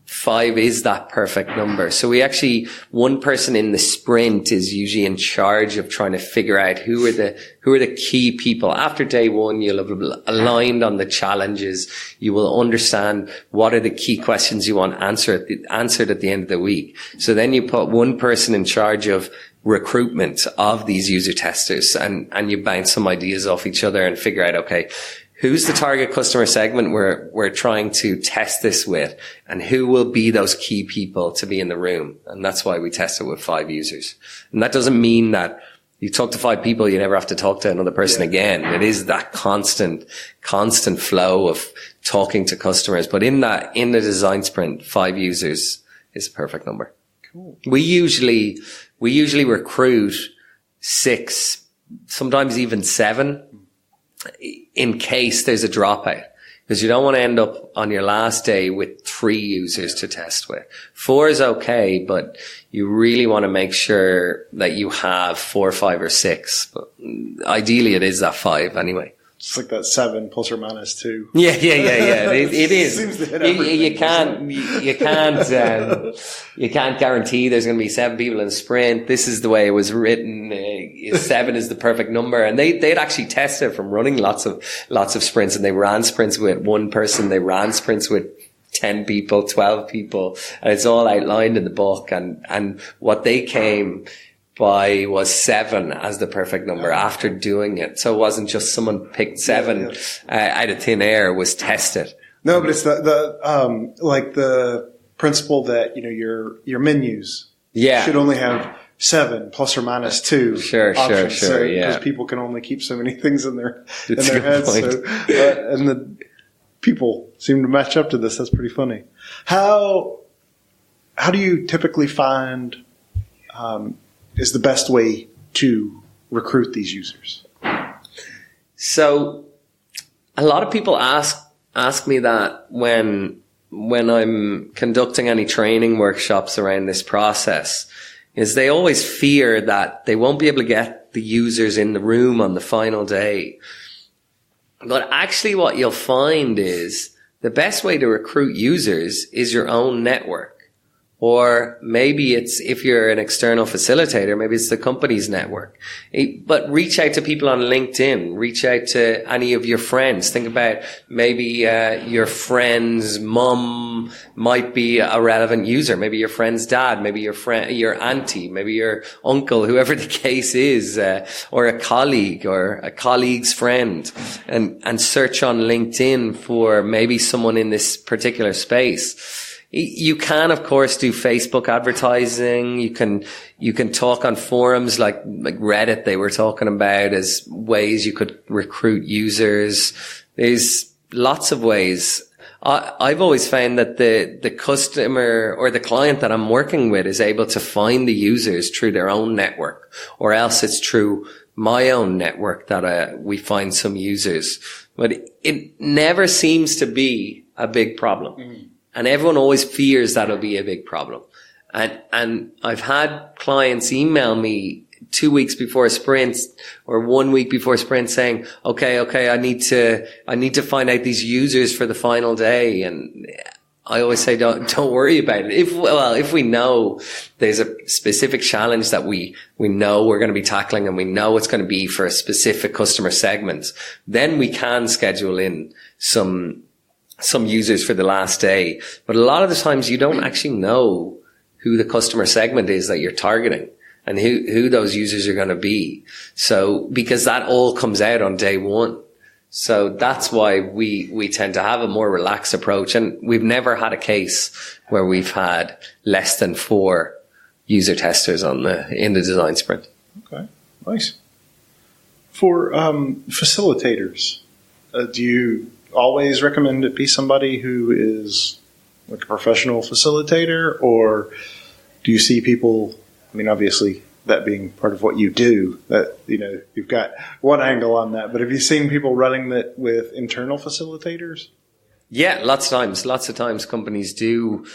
5 is that perfect number. So we actually, one person in the sprint is usually in charge of trying to figure out who are the key people. After day 1, you'll have aligned on the challenges. You will understand what are the key questions you want answered at the end of the week. So then you put one person in charge of recruitment of these user testers, and you bounce some ideas off each other and figure out, okay, who's the target customer segment we're trying to test this with, and who will be those key people to be in the room? And that's why we test it with 5 users. And that doesn't mean that you talk to 5 people, you never have to talk to another person again. It is that constant flow of talking to customers. But in the design sprint, 5 users is a perfect number. Cool. We usually recruit 6, sometimes even 7, in case there's a dropout, because you don't want to end up on your last day with 3 users to test with. 4 is okay, but you really want to make sure that you have 4, 5, or 6. But ideally, it is that 5 anyway. It's like that 7 plus or minus 2. Yeah. It is. Seems to hit You can't guarantee there's going to be 7 people in a sprint. This is the way it was written. 7 is the perfect number. And they'd actually tested from running lots of sprints, and they ran sprints with 1 person. They ran sprints with 10 people, 12 people, and it's all outlined in the book. And what they came by was 7 as the perfect number after doing it. So it wasn't just someone picked 7 out of thin air. It was tested. No, but it's the principle that, your menus should only have 7 plus or minus 2 Sure, options. yeah. Because people can only keep so many things in their heads. So, and the people seem to match up to this. That's pretty funny. How do you typically find is the best way to recruit these users? So a lot of people ask me that when I'm conducting any training workshops around this process, is they always fear that they won't be able to get the users in the room on the final day. But actually what you'll find is the best way to recruit users is your own network. Or maybe it's, if you're an external facilitator, maybe it's the company's network. But reach out to people on LinkedIn. Reach out to any of your friends. Think about maybe your friend's mum might be a relevant user. Maybe your friend's dad. Maybe your auntie. Maybe your uncle, whoever the case is, or a colleague or a colleague's friend. And search on LinkedIn for maybe someone in this particular space. You can, of course, do Facebook advertising. You can talk on forums like Reddit. They were talking about as ways you could recruit users. There's lots of ways. I've always found that the customer or the client that I'm working with is able to find the users through their own network, or else it's through my own network that we find some users. But it never seems to be a big problem. Mm. And everyone always fears that'll be a big problem. And I've had clients email me 2 weeks before a sprint or 1 week before sprint saying, okay, I need to find out these users for the final day. And I always say, don't worry about it. If we know there's a specific challenge that we know we're going to be tackling, and we know it's going to be for a specific customer segment, then we can schedule in some some users for the last day. But a lot of the times you don't actually know who the customer segment is that you're targeting and who those users are going to be. So, because that all comes out on day one. So that's why we tend to have a more relaxed approach. And we've never had a case where we've had less than 4 user testers in the design sprint. Okay, nice. For facilitators, do you always recommend it be somebody who is like a professional facilitator, or do you see people, I mean, obviously that being part of what you do, that, you know, you've got one angle on that, but have you seen people running that with internal facilitators? Yeah, lots of times companies do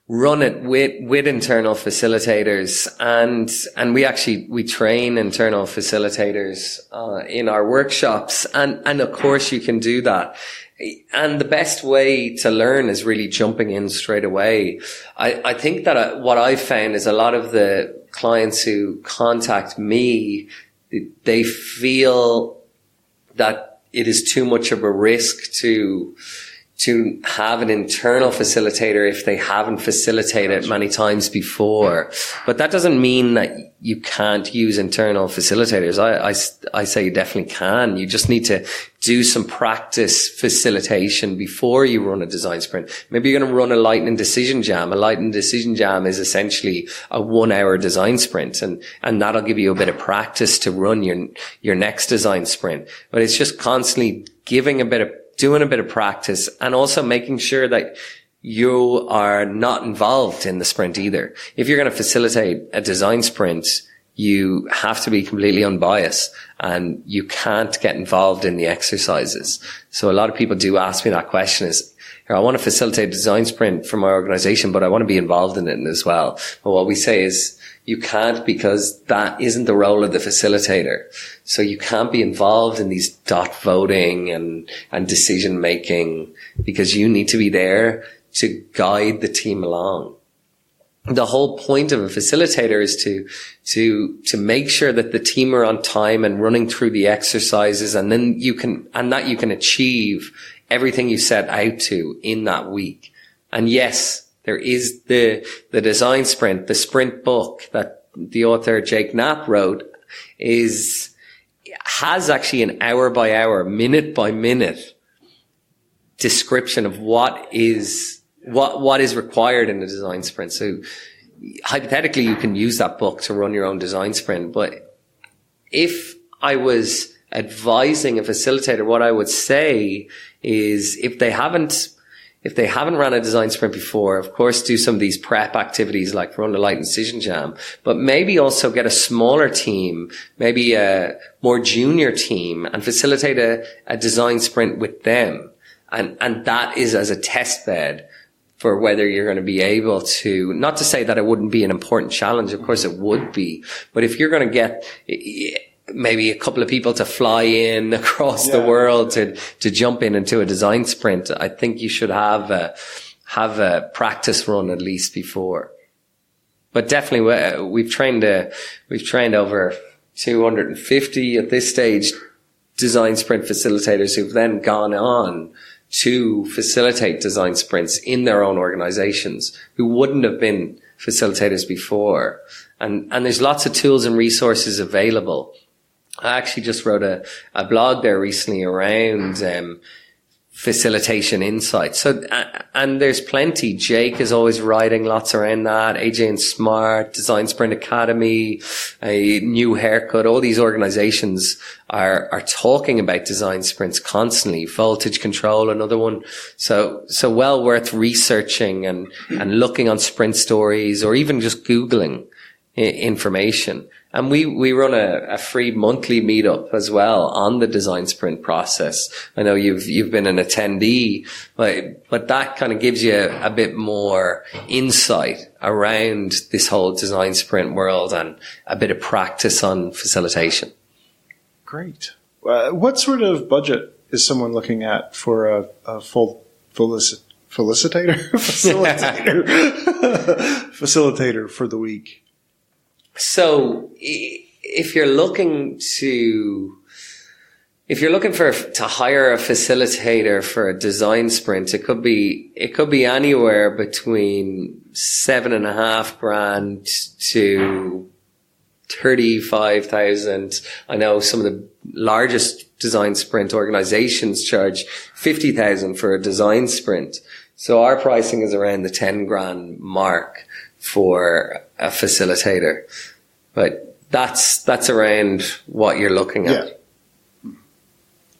run it with internal facilitators, and we train internal facilitators in our workshops, and of course you can do that. And the best way to learn is really jumping in straight away. I think that what I've found is a lot of the clients who contact me, they feel that it is too much of a risk to have an internal facilitator if they haven't facilitated many times before. But that doesn't mean that you can't use internal facilitators. I say you definitely can. You just need to do some practice facilitation before you run a design sprint. Maybe you're going to run a lightning decision jam. A lightning decision jam is essentially a 1-hour design sprint, and that'll give you a bit of practice to run your next design sprint. But it's just constantly doing a bit of practice, and also making sure that you are not involved in the sprint either. If you're going to facilitate a design sprint, you have to be completely unbiased, and you can't get involved in the exercises. So a lot of people do ask me that question is, I want to facilitate a design sprint for my organization, but I want to be involved in it as well. But what we say is, you can't, because that isn't the role of the facilitator. So you can't be involved in these dot voting and decision making, because you need to be there to guide the team along. The whole point of a facilitator is to make sure that the team are on time and running through the exercises, and then you can achieve everything you set out to in that week. And yes, there is the design sprint, the sprint book that the author Jake Knapp wrote has actually an hour by hour, minute by minute description of what is required in the design sprint. So hypothetically, you can use that book to run your own design sprint. But if I was advising a facilitator, what I would say is, if they haven't run a design sprint before, of course, do some of these prep activities like run the light decision jam, but maybe also get a smaller team, maybe a more junior team, and facilitate a design sprint with them. And that is as a test bed for whether you're going to be able to, not to say that it wouldn't be an important challenge, of course it would be, but if you're going to get maybe a couple of people to fly in across the world to jump into a design sprint, I think you should have a practice run at least before. But definitely we've trained over 250 at this stage design sprint facilitators who've then gone on to facilitate design sprints in their own organizations, who wouldn't have been facilitators before. And there's lots of tools and resources available. I actually just wrote a blog there recently around facilitation insights. So, and there's plenty. Jake is always writing lots around that. AJ and Smart, Design Sprint Academy, a New Haircut. All these organizations are talking about design sprints constantly. Voltage Control, another one. So well worth researching and looking on sprint stories, or even just Googling information. And we run a free monthly meetup as well on the design sprint process. I know you've been an attendee, but that kind of gives you a bit more insight around this whole design sprint world and a bit of practice on facilitation. Great. What sort of budget is someone looking at for a full facilitator for the week? So if you're looking to If you're looking to hire a facilitator for a design sprint, it could be anywhere between $7,500 to 35,000. I know some of the largest design sprint organizations charge 50,000 for a design sprint. So our pricing is around the 10 grand mark for a facilitator, but that's around what you're looking at. Yeah.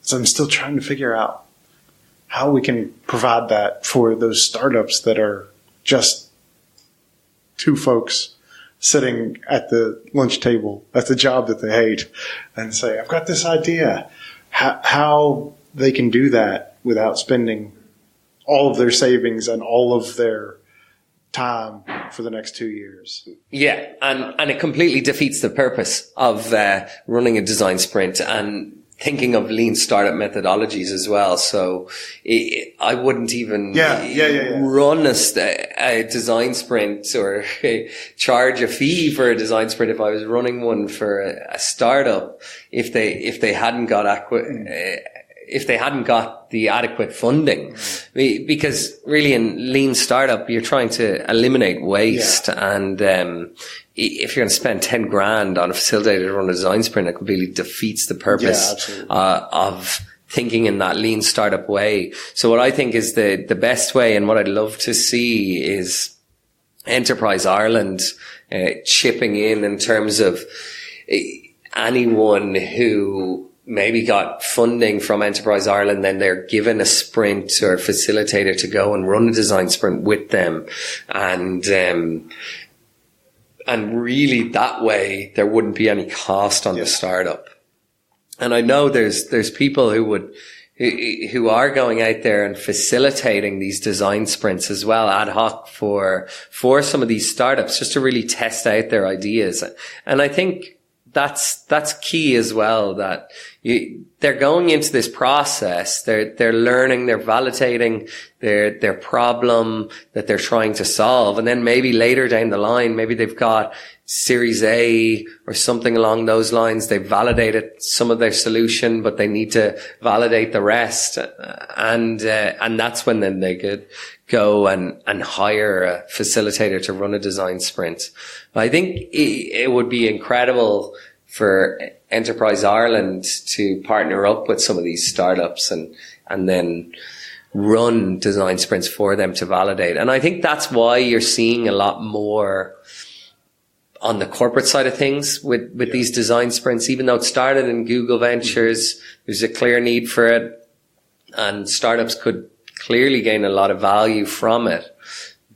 So I'm still trying to figure out how we can provide that for those startups that are just two folks sitting at the lunch table at the job that they hate and say, I've got this idea. How they can do that without spending all of their savings and all of their time for the next 2 years. Yeah. And it completely defeats the purpose of running a design sprint and thinking of lean startup methodologies as well. So I wouldn't even run a design sprint or charge a fee for a design sprint if I was running one for a startup, if they hadn't got the adequate funding. Because really in lean startup, you're trying to eliminate waste. And if you're going to spend 10 grand on a facilitator to run a design sprint, it completely defeats the purpose of thinking in that lean startup way. So what I think is the best way, and what I'd love to see, is Enterprise Ireland chipping in terms of anyone who maybe got funding from Enterprise Ireland, then they're given a sprint or a facilitator to go and run a design sprint with them. And really that way there wouldn't be any cost on the startup. And I know there's people who are going out there and facilitating these design sprints as well, ad hoc for some of these startups, just to really test out their ideas. And I think that's key as well, that they're going into this process, they're learning, they're validating their problem that they're trying to solve. And then maybe later down the line, maybe they've got Series A or something along those lines. They've validated some of their solution, but they need to validate the rest. And that's when then they could go and hire a facilitator to run a design sprint. I think it would be incredible for Enterprise Ireland to partner up with some of these startups and then run design sprints for them to validate. And I think that's why you're seeing a lot more on the corporate side of things with these design sprints. Even though it started in Google Ventures, there's a clear need for it, and startups could clearly gain a lot of value from it.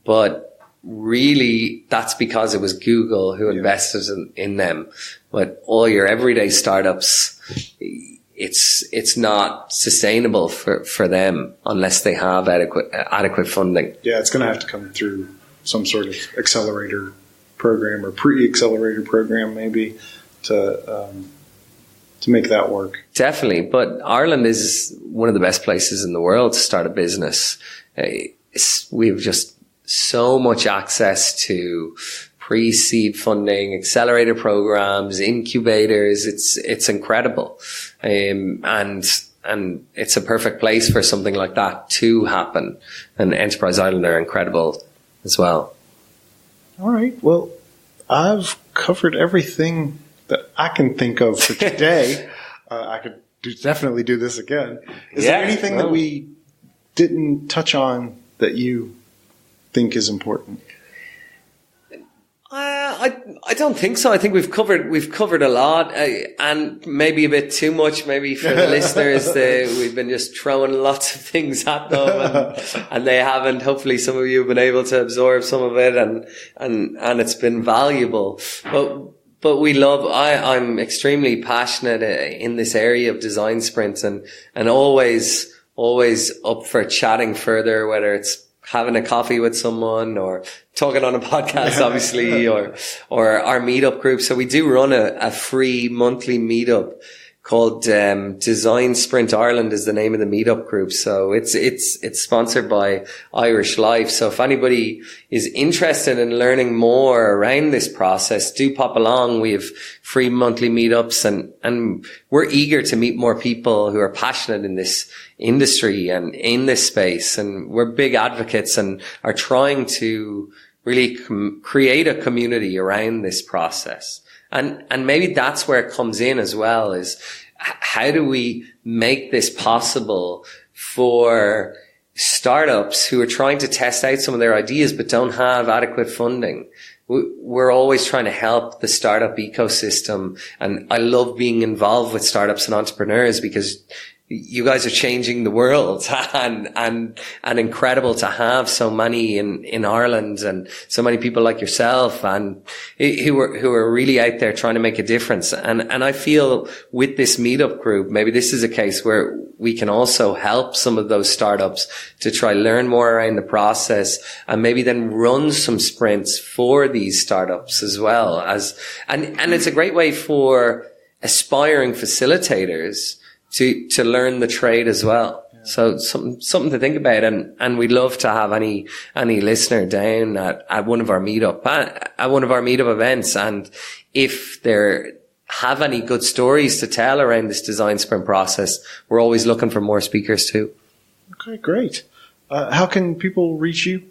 But really, that's because it was Google who invested in them. But all your everyday startups, it's not sustainable for them unless they have adequate funding. Yeah, it's going to have to come through some sort of accelerator program or pre-accelerator program, maybe, to make that work. Definitely, but Ireland is one of the best places in the world to start a business. We've just so much access to pre-seed funding, accelerator programs, incubators. It's incredible. And it's a perfect place for something like that to happen. And Enterprise Ireland are incredible as well. All right. Well, I've covered everything that I can think of for today. I could definitely do this again. Is there anything that we didn't touch on that you think is important? I don't think so. I think we've covered a lot, and maybe a bit too much. Maybe for the listeners, we've been just throwing lots of things at them, and they haven't. Hopefully, some of you have been able to absorb some of it, and it's been valuable. But we love. I'm extremely passionate in this area of design sprints, and always up for chatting further, whether it's having a coffee with someone or talking on a podcast, obviously, or our meetup group. So we do run a free monthly meetup called Design Sprint Ireland is the name of the meetup group. So it's sponsored by Irish Life. So if anybody is interested in learning more around this process, do pop along. We have free monthly meetups, and we're eager to meet more people who are passionate in this industry and in this space. And we're big advocates and are trying to really create a community around this process. And maybe that's where it comes in as well, is how do we make this possible for startups who are trying to test out some of their ideas but don't have adequate funding? We're always trying to help the startup ecosystem. And I love being involved with startups and entrepreneurs because you guys are changing the world, and incredible to have so many in Ireland, and so many people like yourself and who are really out there trying to make a difference. And I feel with this meetup group, maybe this is a case where we can also help some of those startups to try learn more around the process, and maybe then run some sprints for these startups as well and it's a great way for aspiring facilitators to learn the trade as well. Yeah. So something to think about. And we'd love to have any listener down at one of our meetup events. And if they have any good stories to tell around this design sprint process, we're always looking for more speakers too. Okay, great. How can people reach you?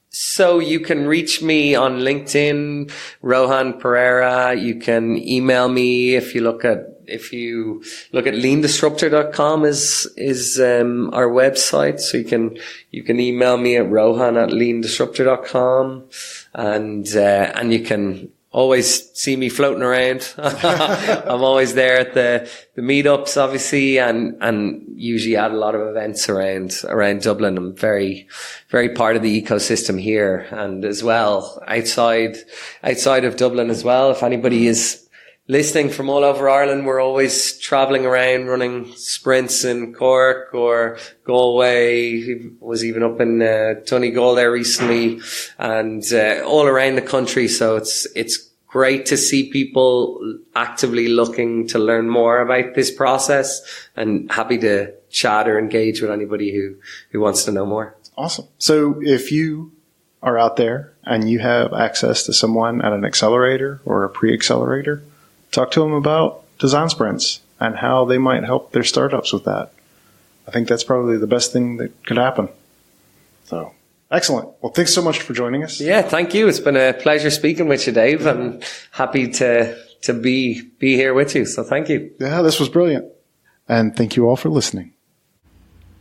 So you can reach me on LinkedIn, Rohan Perera. You can email me if you look at leandisruptor.com is our website. So you can email me at rohan@leandisruptor.com, and you can always see me floating around. I'm always there at the meetups, obviously, and usually at a lot of events around Dublin. I'm very, very part of the ecosystem here, and as well outside of Dublin as well. If anybody is listening from all over Ireland, we're always traveling around running sprints in Cork or Galway. He was even up in Donegal there recently, and all around the country. So it's great to see people actively looking to learn more about this process, and happy to chat or engage with anybody who wants to know more. Awesome. So if you are out there and you have access to someone at an accelerator or a pre-accelerator, talk to them about design sprints and how they might help their startups with that. I think that's probably the best thing that could happen. So, excellent. Well, thanks so much for joining us. Yeah, thank you. It's been a pleasure speaking with you, Dave. I'm happy to be here with you. So thank you. Yeah, this was brilliant. And thank you all for listening.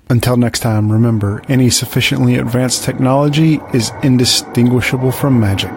Until next time, remember, any sufficiently advanced technology is indistinguishable from magic.